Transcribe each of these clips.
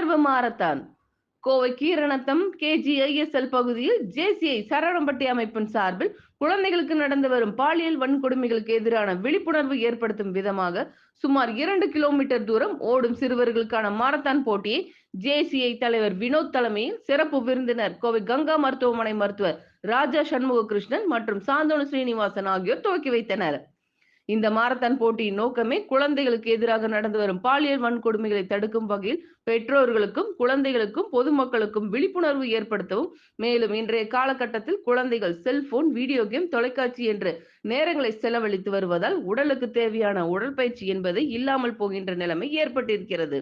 விழிப்புணர்வு marathon. Kovai Keeranatham KGISL பகுதியில் JCI Saravanampatti அமைப்பின் சார்பில் குழந்தைகளுக்கு நடந்து வரும் பாலியல் வன்கொடுமைகளுக்கு எதிரான விழிப்புணர்வு ஏற்படுத்தும் விதமாக சுமார் 2 கிலோமீட்டர் தூரம் ஓடும் சிறுவர்களுக்கான மாரத்தான் போட்டியை JCI தலைவர் வினோத் தலைமையில் சிறப்பு விருந்தினர் கோவை கங்கா மருத்துவமனை மருத்துவர் ராஜா சண்முககிருஷ்ணன் மற்றும் சாந்தோனு ஸ்ரீனிவாசன் ஆகியோர் துவக்கி வைத்தனர். இந்த மாரத்தான் போட்டியின் நோக்கமே குழந்தைகளுக்கு எதிராக நடந்து வரும் பாலியல் வன்கொடுமைகளை தடுக்கும் வகையில் பெற்றோர்களுக்கும் குழந்தைகளுக்கும் பொதுமக்களுக்கும் விழிப்புணர்வு ஏற்படுத்தவும், மேலும் இன்றைய காலகட்டத்தில் குழந்தைகள் செல்போன், வீடியோ கேம், தொலைக்காட்சி என்று நேரங்களை செலவழித்து வருவதால் உடலுக்கு தேவையான உடற்பயிற்சி என்பது இல்லாமல் போகின்ற நிலைமை ஏற்பட்டிருக்கிறது.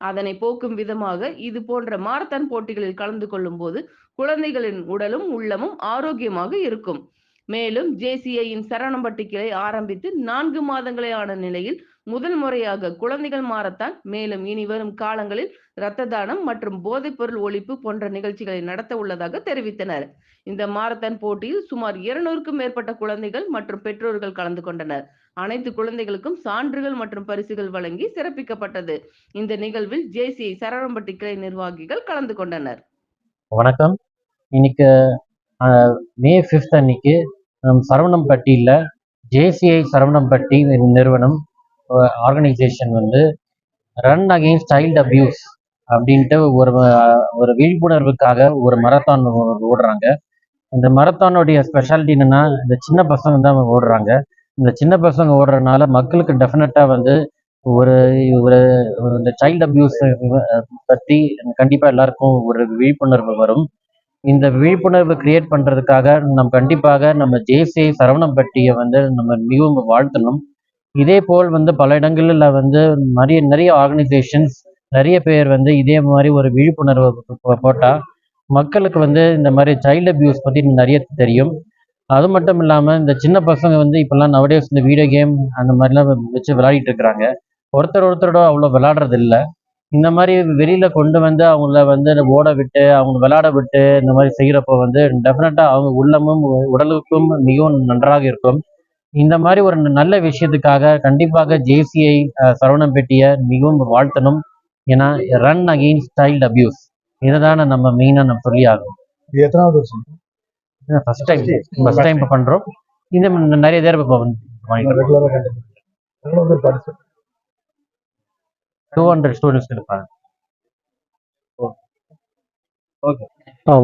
அதனை போக்கும் விதமாக இது போன்ற மாரத்தான் போட்டிகளில் கலந்து கொள்ளும் போது குழந்தைகளின் உடலும் உள்ளமும் ஆரோக்கியமாக இருக்கும். மேலும் JCIயின் சரவணம்பட்டி கிளை ஆரம்பித்து 4 மாதங்களே ஆன நிலையில் முதல் முறையாக குழந்தைகள் மாரத்தான், மேலும் இனி வரும் காலங்களில் இரத்த தானம் மற்றும் போதைப் பொருள் ஒழிப்பு போன்ற நிகழ்ச்சிகளை நடத்த உள்ளதாக தெரிவித்தனர். இந்த மாரத்தான் போட்டியில் சுமார் 200க்கும் மேற்பட்ட குழந்தைகள் மற்றும் பெற்றோர்கள் கலந்து கொண்டனர். அனைத்து குழந்தைகளுக்கும் சான்றுகள் மற்றும் பரிசுகள் வழங்கி சிறப்பிக்கப்பட்டது. இந்த நிகழ்வில் JCI சரவணம்பட்டி கிளை நிர்வாகிகள் கலந்து கொண்டனர். வணக்கம். இன்னைக்கு மே 5 அன்னைக்கு சரவணம்பட்டியில் JCI சரவணம்பட்டி நிறுவனம் ஆர்கனைசேஷன் வந்து ரன் அகெயின்ஸ்ட் சைல்டு அபியூஸ் அப்படின்ட்டு ஒரு விழிப்புணர்வுக்காக ஒரு மரத்தான் ஓடுறாங்க. இந்த மரத்தானுடைய ஸ்பெஷாலிட்டி என்னன்னா, இந்த சின்ன பசங்க தான் ஓடுறாங்க. இந்த சின்ன பசங்க ஓடுறதுனால மக்களுக்கு டெஃபினட்டாக வந்து ஒரு ஒரு இந்த சைல்டு அபியூஸ் பற்றி கண்டிப்பாக எல்லாருக்கும் ஒரு விழிப்புணர்வு வரும். இந்த விழிப்புணர்வு கிரியேட் பண்ணுறதுக்காக கண்டிப்பாக நம்ம JCI சரவணம்பட்டியை வந்து நம்ம மிகவும் வாழ்த்தணும். இதே போல் வந்து பல இடங்களில் வந்து நிறைய ஆர்கனைசேஷன்ஸ், நிறைய பேர் வந்து இதே மாதிரி ஒரு விழிப்புணர்வு போட்டால் மக்களுக்கு வந்து இந்த மாதிரி சைல்டு அபியூஸ் பற்றி நிறைய தெரியும். அது மட்டும் இல்லாமல் இந்த சின்ன பசங்க வந்து இப்போல்லாம் நவடேஸ் இந்த வீடியோ கேம் அந்த மாதிரிலாம் வச்சு விளையாடிட்டு இருக்கிறாங்க. ஒருத்தரோட அவ்வளோ விளையாடுறது இல்லை. இந்த மாதிரி வெளியில் கொண்டு வந்து அவங்கள வந்து ஓட விட்டு அவங்க விளையாட விட்டு இந்த மாதிரி செய்கிறப்போ வந்து டெஃபினட்டாக அவங்க உள்ளமும் உடலுக்கும் மிகவும் நன்றாக இருக்கும். இந்த மாதிரி ஒரு நல்ல விஷயத்துக்காக கண்டிப்பாக JCI சரவணம்பட்டியை மிகவும் வாழ்த்தணும். ஏன்னா ரன் அகெயின்ஸ்ட் சைல்டு அபியூஸ் இதை தானே நம்ம மெயினாக நம்ம சொல்லி ஆகும். எத்தனாவது வருஷம்? ஃபர்ஸ்ட் டைம் இப்போ பண்ணுறோம். இந்த நிறைய பேர் இப்போ 200 ஸ்டூடெண்ட்ஸ் இருப்பாங்க.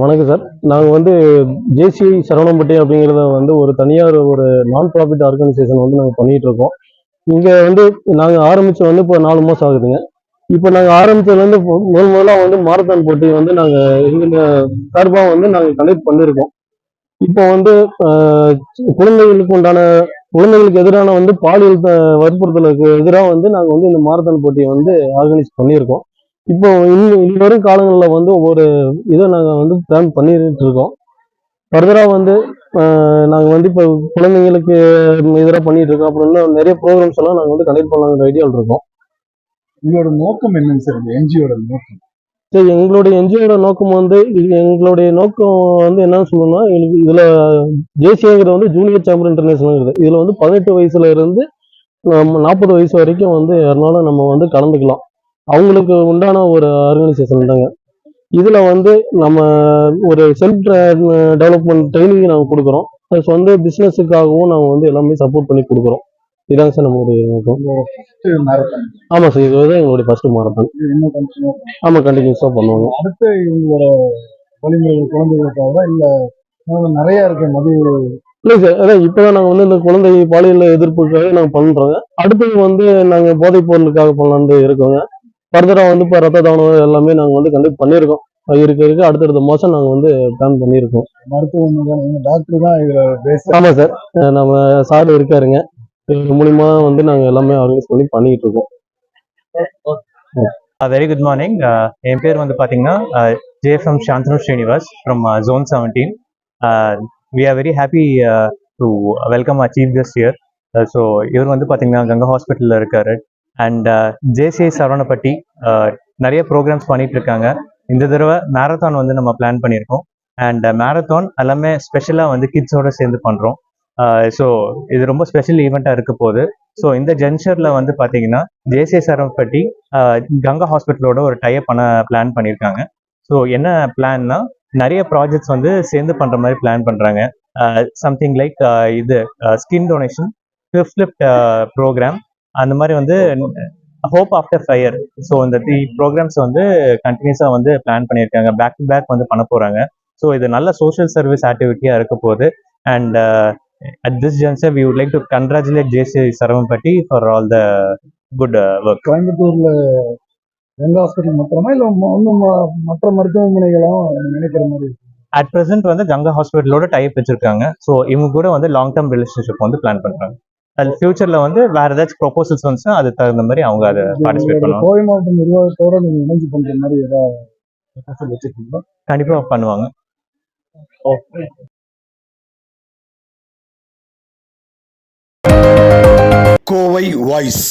வணக்கம் சார். நாங்கள் வந்து JCI சரவணம்பட்டி அப்படிங்கிறத வந்து ஒரு தனியார் ஒரு நான் ப்ராஃபிட் ஆர்கனைசேஷன் வந்து நாங்கள் பண்ணிட்டு இருக்கோம். இங்கே வந்து நாங்கள் ஆரம்பித்து வந்து இப்போ 4 மாதம் ஆகுதுங்க. இப்போ நாங்கள் ஆரம்பித்ததுலேருந்து முதலாக வந்து மாரத்தான் போட்டி வந்து நாங்கள் எங்கள் சார்பாக வந்து நாங்கள் கண்டக்ட் பண்ணியிருக்கோம். இப்போ வந்து குழந்தைகளுக்கு எதிரான வந்து பாலியல் வற்புறுத்தலுக்கு எதிராக வந்து நாங்கள் வந்து இந்த மாரத்தான் போட்டியை வந்து ஆர்கனைஸ் பண்ணியிருக்கோம். இப்போ இனி வரும் காலங்களில் வந்து ஒவ்வொரு இதை நாங்கள் வந்து பிளான் பண்ணிட்டு இருக்கோம். ஃபர்தராக வந்து நாங்கள் வந்து இப்போ குழந்தைங்களுக்கு எதிராக பண்ணிட்டு இருக்கோம். அப்புறம் இன்னும் நிறைய ப்ரோக்ராம்ஸ் எல்லாம் நாங்கள் வந்து கண்டக்ட் பண்ணலாங்கிற ஐடியாவில் இருக்கோம். உங்களோட நோக்கம் என்னன்னு சார்? NGOட நோக்கம்? சரி, எங்களுடைய NGOட நோக்கம் வந்து எங்களுடைய நோக்கம் வந்து என்னன்னு சொல்லணும்னா, இதில் JCIங்கிறது வந்து ஜூனியர் சேம்பர் இன்டர்நேஷனல்ங்கிறது. இதில் வந்து 18 வயசுல இருந்து 40 வயசு வரைக்கும் வந்து யாருனாலும் நம்ம வந்து கலந்துக்கலாம். அவங்களுக்கு உண்டான ஒரு ஆர்கனைசேஷன் தாங்க. இதில் வந்து நம்ம ஒரு செல்ஃப் டெவலப்மெண்ட் ட்ரைனிங் நாங்கள் கொடுக்குறோம். ப்ளஸ் வந்து பிஸ்னஸுக்காகவும் நாங்கள் வந்து எல்லாமே சப்போர்ட் பண்ணி கொடுக்குறோம். இதாங்க சார் நம்மளுடைய நோக்கம். ஆமாம் சார், இது வந்து எங்களுடைய ஃபர்ஸ்ட் மாரத்தான். ஆமாம், கண்டினியூஸாக பண்ணுவாங்க. அடுத்து இவங்களோட வழிமுறைகள் குழந்தைகளுக்காக இல்லை நிறைய இருக்கு மது? இல்லை சார், அதான் இப்போதான் நாங்கள் வந்து இந்த குழந்தை பாலியல் எதிர்ப்புக்காக நாங்கள் பண்ணுறோங்க. அடுத்தது வந்து நாங்கள் போதைப் பொருளுக்காக பண்ணலான்னு இருக்கோங்க. ஃபர்தராக வந்து இப்போ ரத்த தானம் எல்லாமே நாங்கள் வந்து கண்டக்ட் பண்ணியிருக்கோம். இருக்க அடுத்தடுத்த மாதம் நாங்கள் வந்து பிளான் பண்ணியிருக்கோம். மருத்துவம் டாக்டர் தான் இதில்? ஆமாம் சார், நம்ம சார் இருக்காருங்க. இது மூலிமா வந்து நாங்கள் எல்லாமே ஆர்கனைஸ் பண்ணி பண்ணிக்கிட்டு இருக்கோம். Very good morning. என் பேர் வந்து பார்த்தீங்கன்னா JFM Shantanu Srinivas from Zone 17. We are very happy to welcome our chief guest here. So இவர் வந்து பார்த்தீங்கன்னா கங்கா ஹாஸ்பிட்டலில் இருக்காரு. அண்ட் JCI சரவணம்பட்டி நிறைய ப்ரோக்ராம்ஸ் பண்ணிட்டு இருக்காங்க. இந்த தடவை மேரத்தான் வந்து நம்ம பிளான் பண்ணியிருக்கோம். அண்ட் மேரத்தான் எல்லாமே ஸ்பெஷலாக வந்து கிட்ஸோட சேர்ந்து பண்ணுறோம். ஸோ இது ரொம்ப ஸ்பெஷல் ஈவெண்ட்டாக இருக்க போகுது. ஸோ இந்த ஜங்ஷன்ல வந்து பார்த்தீங்கன்னா ஜேசிஐ சரவணப்பட்டி கங்கா ஹாஸ்பிட்டலோட ஒரு டைப் பண்ண பிளான் பண்ணியிருக்காங்க. ஸோ என்ன பிளான்னா நிறைய ப்ராஜெக்ட்ஸ் வந்து சேர்ந்து பண்ணுற மாதிரி பிளான் பண்ணுறாங்க. சம்திங் லைக் இது ஸ்கின் டொனேஷன், ஃபிஃப்ட் ப்ரோக்ராம், அந்த மாதிரி வந்து ஹோப் ஆஃப்டர் ஃபயர். ஸோ இந்த 3 ப்ரோக்ராம்ஸ் வந்து கண்டினியூஸாக வந்து பிளான் பண்ணியிருக்காங்க, பேக் டு பேக் வந்து பண்ண போகிறாங்க. ஸோ இது நல்ல சோஷியல் சர்வீஸ் ஆக்டிவிட்டியாக இருக்க போகுது. And at this juncture we would like to congratulate JCI Saravampatti for all the good work. கோயம்புத்தூர்ல எந்த ஹாஸ்பிட்டல் மாத்திரமா இல்ல இன்னும் மற்ற மருத்துவமனைகளும் நினைக்கிற மாதிரி இருக்கு? At present வந்து கங்கா ஹாஸ்பிட்டலோட டைப் வச்சிருக்காங்க. ஸோ இவங்க கூட வந்து லாங் டேர்ம் ரிலேஷன்ஷிப் வந்து பிளான் பண்றாங்க. அது ஃபியூச்சர்ல வந்து வேற ஏதாச்சும் ப்ரொபோசல்ஸ் வந்துச்சுன்னா அது தகுந்த மாதிரி அவங்க அதை பார்ட்டிசிபேட் பண்ணுவாங்க. கோவை மாவட்ட நிர்வாகத்தோட நீங்க இணைஞ்சு பண்ற மாதிரி ஏதாவது proposal வச்சிருக்கீங்களா? கண்டிப்பா பண்ணுவாங்க. Kovai Voice.